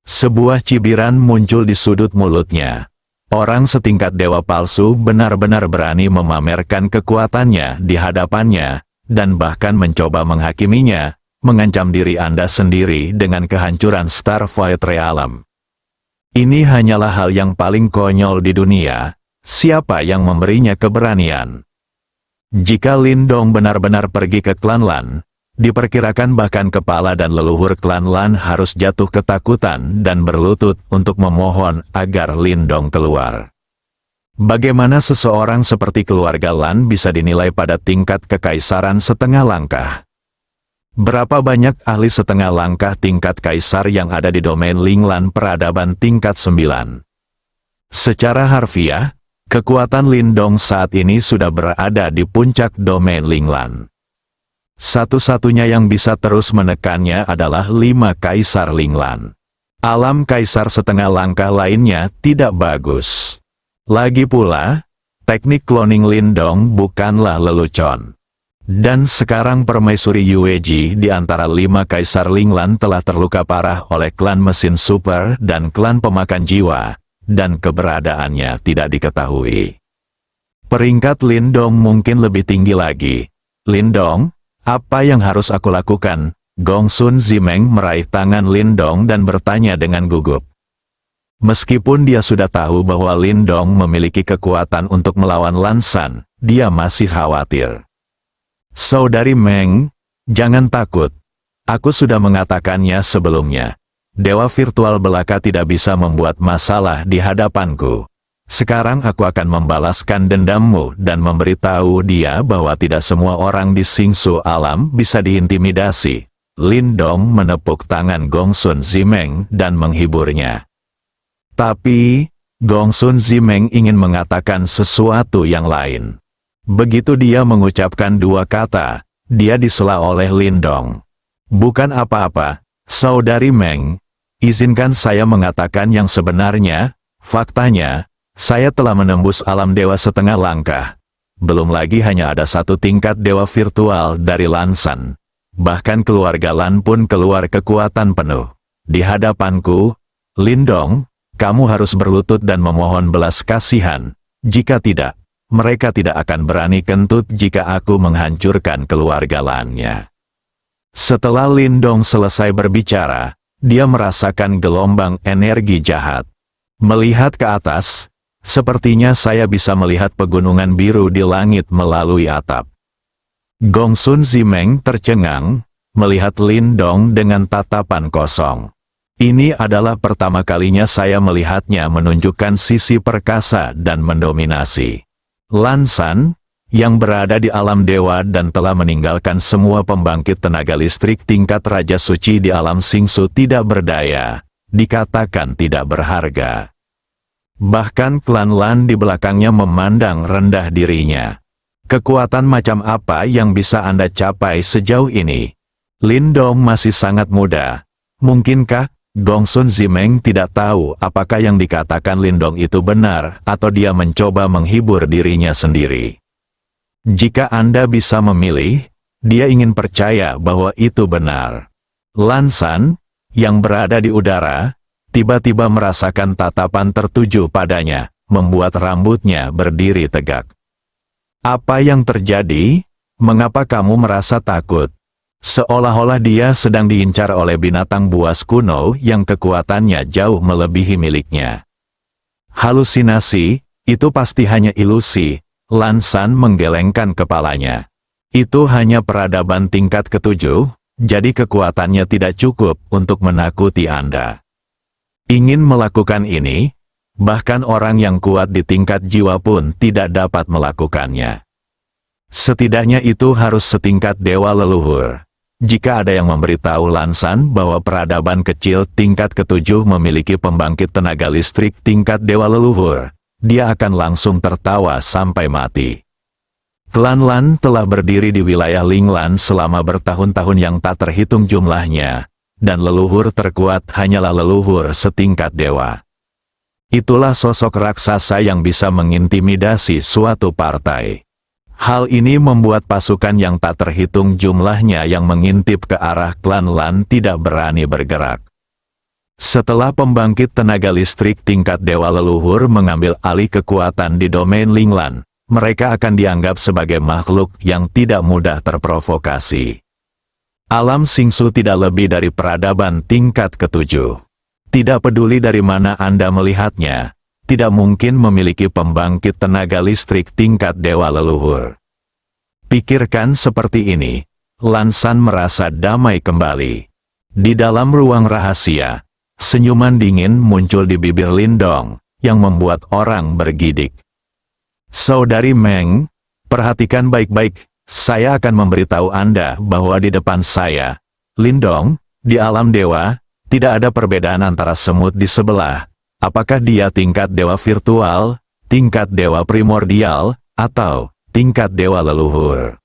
Speaker 1: Sebuah cibiran muncul di sudut mulutnya. Orang setingkat dewa palsu benar-benar berani memamerkan kekuatannya di hadapannya, dan bahkan mencoba menghakiminya, mengancam diri Anda sendiri dengan kehancuran Starfire Realm. Ini hanyalah hal yang paling konyol di dunia. Siapa yang memberinya keberanian? Jika Lindong benar-benar pergi ke klan Lan, diperkirakan bahkan kepala dan leluhur klan Lan harus jatuh ketakutan dan berlutut untuk memohon agar Lindong keluar. Bagaimana seseorang seperti keluarga Lan bisa dinilai pada tingkat kekaisaran setengah langkah? Berapa banyak ahli setengah langkah tingkat kaisar yang ada di domain Linglan peradaban tingkat 9? Secara harfiah, kekuatan Lindong saat ini sudah berada di puncak domain Linglan. Satu-satunya yang bisa terus menekannya adalah 5 kaisar Linglan. Alam kaisar setengah langkah lainnya tidak bagus. Lagi pula, teknik cloning Lindong bukanlah lelucon. Dan sekarang permaisuri Yueji di antara 5 kaisar Linglan telah terluka parah oleh klan mesin super dan klan pemakan jiwa, dan keberadaannya tidak diketahui. Peringkat Lindong mungkin lebih tinggi lagi. Lindong, apa yang harus aku lakukan? Gong Sun Zimeng meraih tangan Lindong dan bertanya dengan gugup. Meskipun dia sudah tahu bahwa Lindong memiliki kekuatan untuk melawan Lan San, dia masih khawatir. Saudari Meng, jangan takut. Aku sudah mengatakannya sebelumnya. Dewa virtual belaka tidak bisa membuat masalah di hadapanku. Sekarang aku akan membalaskan dendammu dan memberitahu dia bahwa tidak semua orang di Singsu Alam bisa diintimidasi. Lindong menepuk tangan Gong Sun Zimeng dan menghiburnya. Tapi, Gong Sun Zimeng ingin mengatakan sesuatu yang lain. Begitu dia mengucapkan 2 kata, dia disela oleh Lindong. Bukan apa-apa, Saudari Meng, izinkan saya mengatakan yang sebenarnya. Faktanya, saya telah menembus alam dewa setengah langkah. Belum lagi hanya ada 1 tingkat dewa virtual dari Lan San. Bahkan keluarga Lan pun keluar kekuatan penuh. Di hadapanku, Lindong, kamu harus berlutut dan memohon belas kasihan. Jika tidak, mereka tidak akan berani kentut jika aku menghancurkan keluarga Lan-nya. Setelah Lindong selesai berbicara, dia merasakan gelombang energi jahat. Melihat ke atas, sepertinya saya bisa melihat pegunungan biru di langit melalui atap. Gong Sun Zimeng tercengang, melihat Lindong dengan tatapan kosong. Ini adalah pertama kalinya saya melihatnya menunjukkan sisi perkasa dan mendominasi. Lan San, yang berada di alam dewa dan telah meninggalkan semua pembangkit tenaga listrik tingkat Raja Suci di alam Singsu tidak berdaya, dikatakan tidak berharga. Bahkan klan Lan di belakangnya memandang rendah dirinya. Kekuatan macam apa yang bisa Anda capai sejauh ini? Lindong masih sangat muda. Mungkinkah Gong Sun Zimeng tidak tahu apakah yang dikatakan Lindong itu benar atau dia mencoba menghibur dirinya sendiri. Jika Anda bisa memilih, dia ingin percaya bahwa itu benar. Lan San, yang berada di udara, tiba-tiba merasakan tatapan tertuju padanya, membuat rambutnya berdiri tegak. Apa yang terjadi? Mengapa kamu merasa takut? Seolah-olah dia sedang diincar oleh binatang buas kuno yang kekuatannya jauh melebihi miliknya. Halusinasi, itu pasti hanya ilusi. Lan San menggelengkan kepalanya. Itu hanya peradaban tingkat ke-7, jadi kekuatannya tidak cukup untuk menakuti Anda. Ingin melakukan ini, bahkan orang yang kuat di tingkat jiwa pun tidak dapat melakukannya. Setidaknya itu harus setingkat dewa leluhur. Jika ada yang memberitahu Lan San bahwa peradaban kecil tingkat ketujuh memiliki pembangkit tenaga listrik tingkat dewa leluhur, dia akan langsung tertawa sampai mati. Klan Lan telah berdiri di wilayah Linglan selama bertahun-tahun yang tak terhitung jumlahnya, dan leluhur terkuat hanyalah leluhur setingkat dewa. Itulah sosok raksasa yang bisa mengintimidasi suatu partai. Hal ini membuat pasukan yang tak terhitung jumlahnya yang mengintip ke arah klan Lan tidak berani bergerak. Setelah pembangkit tenaga listrik tingkat dewa leluhur mengambil alih kekuatan di domain Linglan, mereka akan dianggap sebagai makhluk yang tidak mudah terprovokasi. Alam Singsu tidak lebih dari peradaban tingkat ketujuh. Tidak peduli dari mana Anda melihatnya, tidak mungkin memiliki pembangkit tenaga listrik tingkat dewa leluhur. Pikirkan seperti ini, Lan San merasa damai kembali. Di dalam ruang rahasia, senyuman dingin muncul di bibir Lindong, yang membuat orang bergidik. Saudari Meng, perhatikan baik-baik, saya akan memberitahu Anda bahwa di depan saya, Lindong, di alam dewa, tidak ada perbedaan antara semut di sebelah. Apakah dia tingkat dewa virtual, tingkat dewa primordial, atau tingkat dewa leluhur?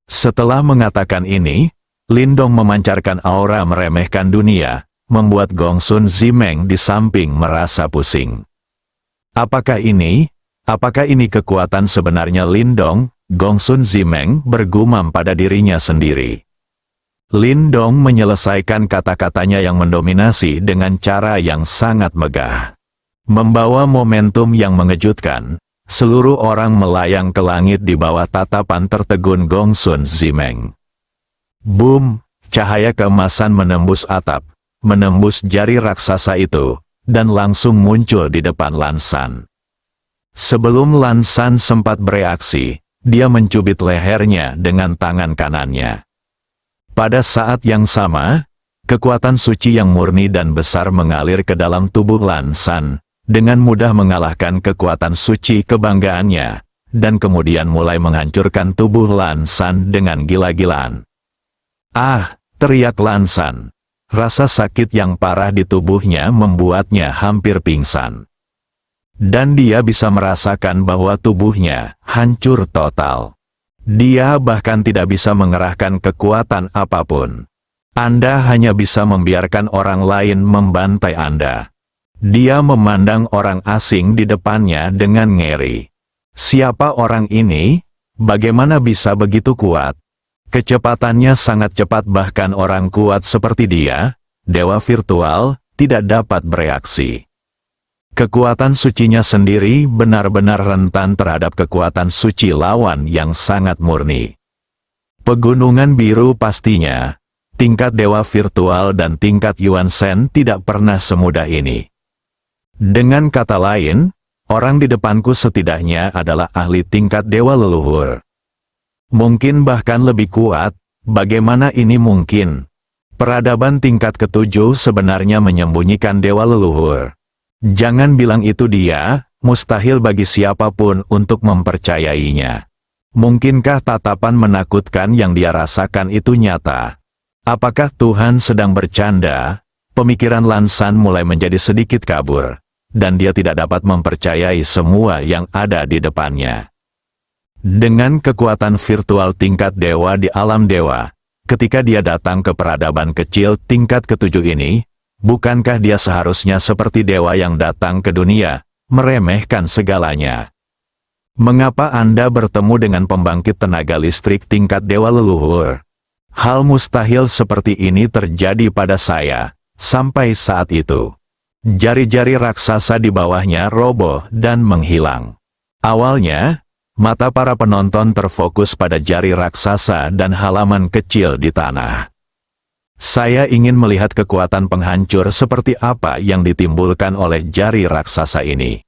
Speaker 1: Setelah mengatakan ini, Lindong memancarkan aura meremehkan dunia, membuat Gongsun Zimeng di samping merasa pusing. Apakah ini kekuatan sebenarnya Lindong? Gongsun Zimeng bergumam pada dirinya sendiri. Lindong menyelesaikan kata-katanya yang mendominasi dengan cara yang sangat megah. Membawa momentum yang mengejutkan, seluruh orang melayang ke langit di bawah tatapan tertegun Gongsun Zimeng. Boom, cahaya keemasan menembus atap, menembus jari raksasa itu, dan langsung muncul di depan Lan San. Sebelum Lan San sempat bereaksi, dia mencubit lehernya dengan tangan kanannya. Pada saat yang sama, kekuatan suci yang murni dan besar mengalir ke dalam tubuh Lan San, dengan mudah mengalahkan kekuatan suci kebanggaannya, dan kemudian mulai menghancurkan tubuh Lan San dengan gila-gilaan. Ah, teriak Lan San. Rasa sakit yang parah di tubuhnya membuatnya hampir pingsan. Dan dia bisa merasakan bahwa tubuhnya hancur total. Dia bahkan tidak bisa mengerahkan kekuatan apapun. Anda hanya bisa membiarkan orang lain membantai Anda. Dia memandang orang asing di depannya dengan ngeri. Siapa orang ini? Bagaimana bisa begitu kuat? Kecepatannya sangat cepat, bahkan orang kuat seperti dia, dewa virtual, tidak dapat bereaksi. Kekuatan sucinya sendiri benar-benar rentan terhadap kekuatan suci lawan yang sangat murni. Pegunungan biru pastinya, tingkat dewa virtual dan tingkat Yuan Shen tidak pernah semudah ini. Dengan kata lain, orang di depanku setidaknya adalah ahli tingkat dewa leluhur. Mungkin bahkan lebih kuat. Bagaimana ini mungkin? Peradaban tingkat ketujuh sebenarnya menyembunyikan dewa leluhur. Jangan bilang itu dia, mustahil bagi siapapun untuk mempercayainya. Mungkinkah tatapan menakutkan yang dia rasakan itu nyata? Apakah Tuhan sedang bercanda? Pemikiran Lan San mulai menjadi sedikit kabur, dan dia tidak dapat mempercayai semua yang ada di depannya. Dengan kekuatan virtual tingkat dewa di alam dewa, ketika dia datang ke peradaban kecil tingkat ketujuh ini, bukankah dia seharusnya seperti dewa yang datang ke dunia, meremehkan segalanya? Mengapa Anda bertemu dengan pembangkit tenaga listrik tingkat dewa leluhur? Hal mustahil seperti ini terjadi pada saya. Sampai saat itu, jari-jari raksasa di bawahnya roboh dan menghilang. Awalnya, mata para penonton terfokus pada jari raksasa dan halaman kecil di tanah. Saya ingin melihat kekuatan penghancur seperti apa yang ditimbulkan oleh jari raksasa ini.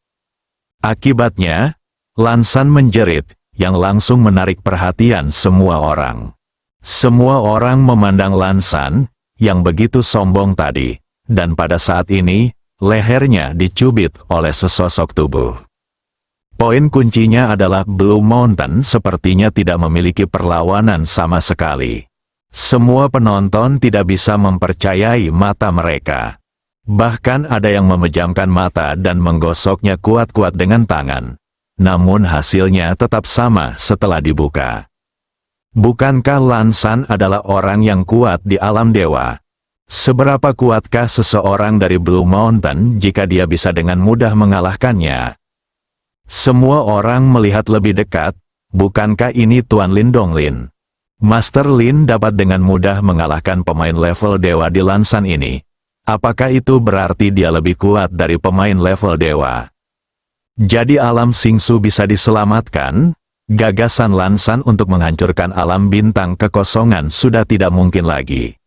Speaker 1: Akibatnya, Lan San menjerit, yang langsung menarik perhatian semua orang. Semua orang memandang Lan San, yang begitu sombong tadi, dan pada saat ini, lehernya dicubit oleh sesosok tubuh. Poin kuncinya adalah Blue Mountain sepertinya tidak memiliki perlawanan sama sekali. Semua penonton tidak bisa mempercayai mata mereka. Bahkan ada yang memejamkan mata dan menggosoknya kuat-kuat dengan tangan. Namun hasilnya tetap sama setelah dibuka. Bukankah Lan San adalah orang yang kuat di alam dewa? Seberapa kuatkah seseorang dari Blue Mountain jika dia bisa dengan mudah mengalahkannya? Semua orang melihat lebih dekat, bukankah ini Tuan Lin Donglin? Master Lin dapat dengan mudah mengalahkan pemain level dewa di Lan San ini. Apakah itu berarti dia lebih kuat dari pemain level dewa? Jadi alam Xingsu bisa diselamatkan? Gagasan Lan San untuk menghancurkan alam bintang kekosongan sudah tidak mungkin lagi.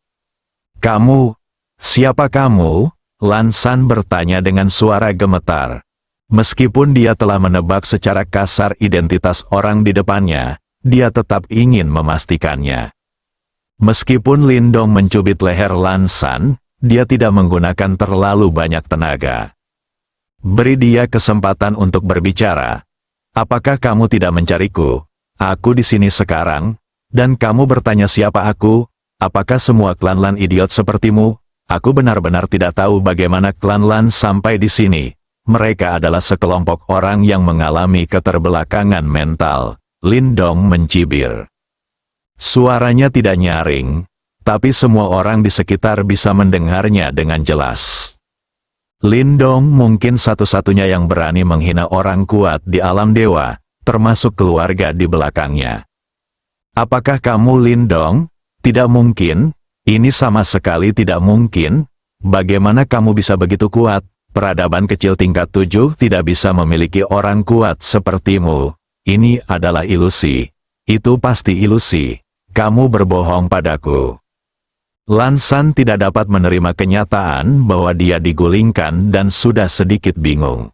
Speaker 1: Kamu? Siapa kamu? Lan San bertanya dengan suara gemetar. Meskipun dia telah menebak secara kasar identitas orang di depannya, dia tetap ingin memastikannya. Meskipun Lindong mencubit leher Lan San, dia tidak menggunakan terlalu banyak tenaga. Beri dia kesempatan untuk berbicara. Apakah kamu tidak mencariku? Aku di sini sekarang, dan kamu bertanya siapa aku? Apakah semua klan Lan idiot sepertimu? Aku benar-benar tidak tahu bagaimana klan Lan sampai di sini. Mereka adalah sekelompok orang yang mengalami keterbelakangan mental. Lindong mencibir. Suaranya tidak nyaring, tapi semua orang di sekitar bisa mendengarnya dengan jelas. Lindong mungkin satu-satunya yang berani menghina orang kuat di alam dewa, termasuk keluarga di belakangnya. Apakah kamu Lindong? Tidak mungkin, ini sama sekali tidak mungkin. Bagaimana kamu bisa begitu kuat? Peradaban kecil tingkat 7 tidak bisa memiliki orang kuat sepertimu. Ini adalah ilusi. Itu pasti ilusi. Kamu berbohong padaku. Lan San tidak dapat menerima kenyataan bahwa dia digulingkan dan sudah sedikit bingung.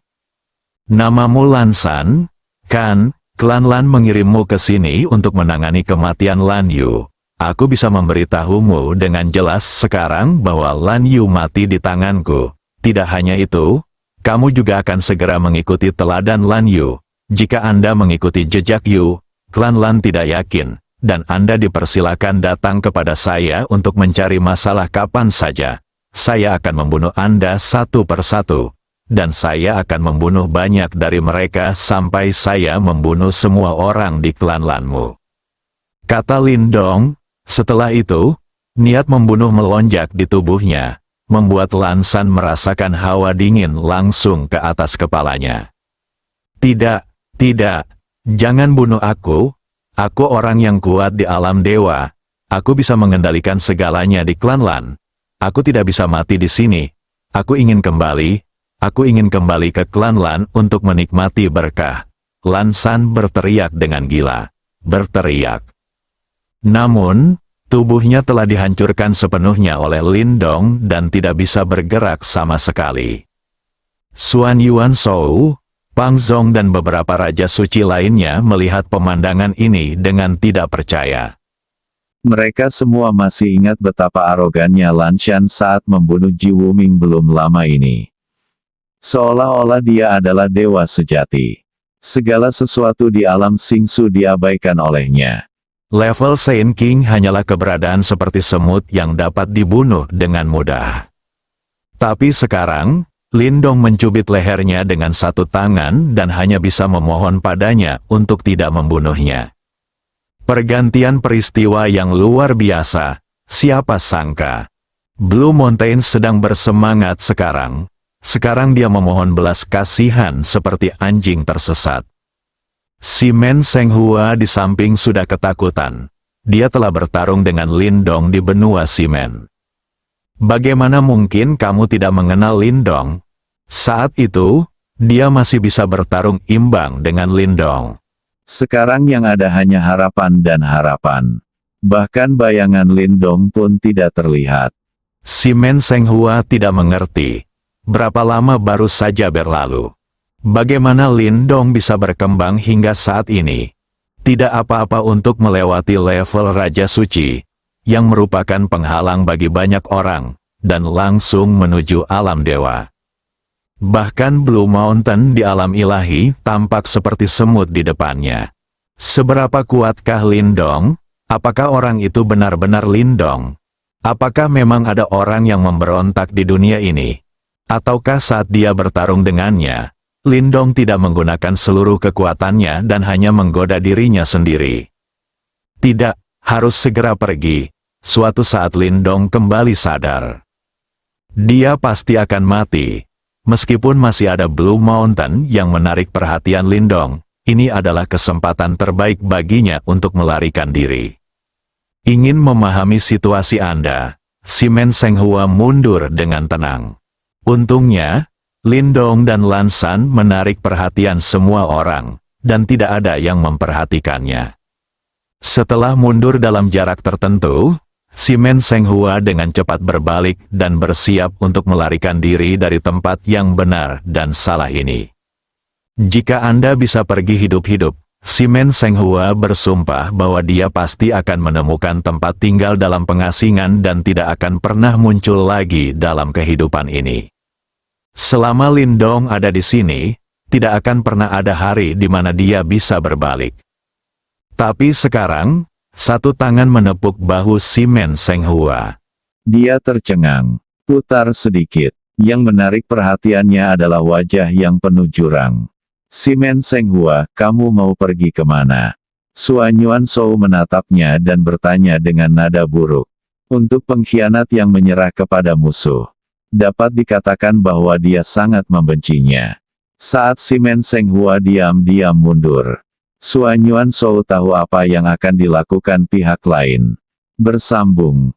Speaker 1: Namamu Lan San? Kan, klan Lan mengirimmu ke sini untuk menangani kematian Lan Yu. Aku bisa memberitahumu dengan jelas sekarang bahwa Lan Yu mati di tanganku. Tidak hanya itu, kamu juga akan segera mengikuti teladan Lan Yu. Jika Anda mengikuti jejak Yu, klan Lan tidak yakin, dan Anda dipersilakan datang kepada saya untuk mencari masalah kapan saja. Saya akan membunuh Anda satu persatu, dan saya akan membunuh banyak dari mereka sampai saya membunuh semua orang di klan Lanmu. Kata Lindong. Setelah itu, niat membunuh melonjak di tubuhnya, membuat Lan San merasakan hawa dingin langsung ke atas kepalanya. Tidak. Tidak, jangan bunuh aku. Aku orang yang kuat di alam dewa. Aku bisa mengendalikan segalanya di klan Lan. Aku tidak bisa mati di sini. Aku ingin kembali. Aku ingin kembali ke klan Lan untuk menikmati berkah. Lan San berteriak dengan gila. Berteriak. Namun, tubuhnya telah dihancurkan sepenuhnya oleh Lindong dan tidak bisa bergerak sama sekali. Xuan Yuan Shou, Pang Zong dan beberapa raja suci lainnya melihat pemandangan ini dengan tidak percaya.
Speaker 2: Mereka semua masih ingat betapa arogannya Lan Shan saat membunuh Ji Wuming belum lama ini. Seolah-olah dia adalah dewa sejati. Segala sesuatu di alam Xingsu diabaikan olehnya.
Speaker 1: Level Saint King hanyalah keberadaan seperti semut yang dapat dibunuh dengan mudah. Tapi sekarang, Lindong mencubit lehernya dengan satu tangan dan hanya bisa memohon padanya untuk tidak membunuhnya. Pergantian peristiwa yang luar biasa, siapa sangka. Blue Mountain sedang bersemangat sekarang. Sekarang dia memohon belas kasihan seperti anjing tersesat. Si Men Senghua di samping sudah ketakutan. Dia telah bertarung dengan Lindong di benua Simen. Bagaimana mungkin kamu tidak mengenal Lindong? Saat itu, dia masih bisa bertarung imbang dengan Lindong.
Speaker 2: Sekarang yang ada hanya harapan dan harapan. Bahkan bayangan Lindong pun tidak terlihat.
Speaker 1: Si Men Senghua tidak mengerti. Berapa lama baru saja berlalu. Bagaimana Lindong bisa berkembang hingga saat ini? Tidak apa-apa untuk melewati level Raja Suci, yang merupakan penghalang bagi banyak orang, dan langsung menuju alam dewa. Bahkan Blue Mountain di alam ilahi tampak seperti semut di depannya. Seberapa kuatkah Lindong? Apakah orang itu benar-benar Lindong? Apakah memang ada orang yang memberontak di dunia ini? Ataukah saat dia bertarung dengannya, Lindong tidak menggunakan seluruh kekuatannya dan hanya menggoda dirinya sendiri? Tidak, harus segera pergi. Suatu saat Lindong kembali sadar. Dia pasti akan mati. Meskipun masih ada Blue Mountain yang menarik perhatian Lindong, ini adalah kesempatan terbaik baginya untuk melarikan diri. Ingin memahami situasi Anda, Simen Senghua mundur dengan tenang. Untungnya, Lindong dan Lan San menarik perhatian semua orang, dan tidak ada yang memperhatikannya. Setelah mundur dalam jarak tertentu, Simen Senghua dengan cepat berbalik dan bersiap untuk melarikan diri dari tempat yang benar dan salah ini. Jika Anda bisa pergi hidup-hidup, Simen Senghua bersumpah bahwa dia pasti akan menemukan tempat tinggal dalam pengasingan dan tidak akan pernah muncul lagi dalam kehidupan ini. Selama Lindong ada di sini, tidak akan pernah ada hari di mana dia bisa berbalik. Tapi sekarang, satu tangan menepuk bahu Simen Senghua.
Speaker 2: Dia tercengang, putar sedikit. Yang menarik perhatiannya adalah wajah yang penuh jurang. Simen Senghua, kamu mau pergi kemana? Suan Yuan Shou menatapnya dan bertanya dengan nada buruk. Untuk pengkhianat yang menyerah kepada musuh, dapat dikatakan bahwa dia sangat membencinya. Saat Simen Senghua diam-diam mundur, Suan Yuan Shou tahu apa yang akan dilakukan pihak lain. Bersambung,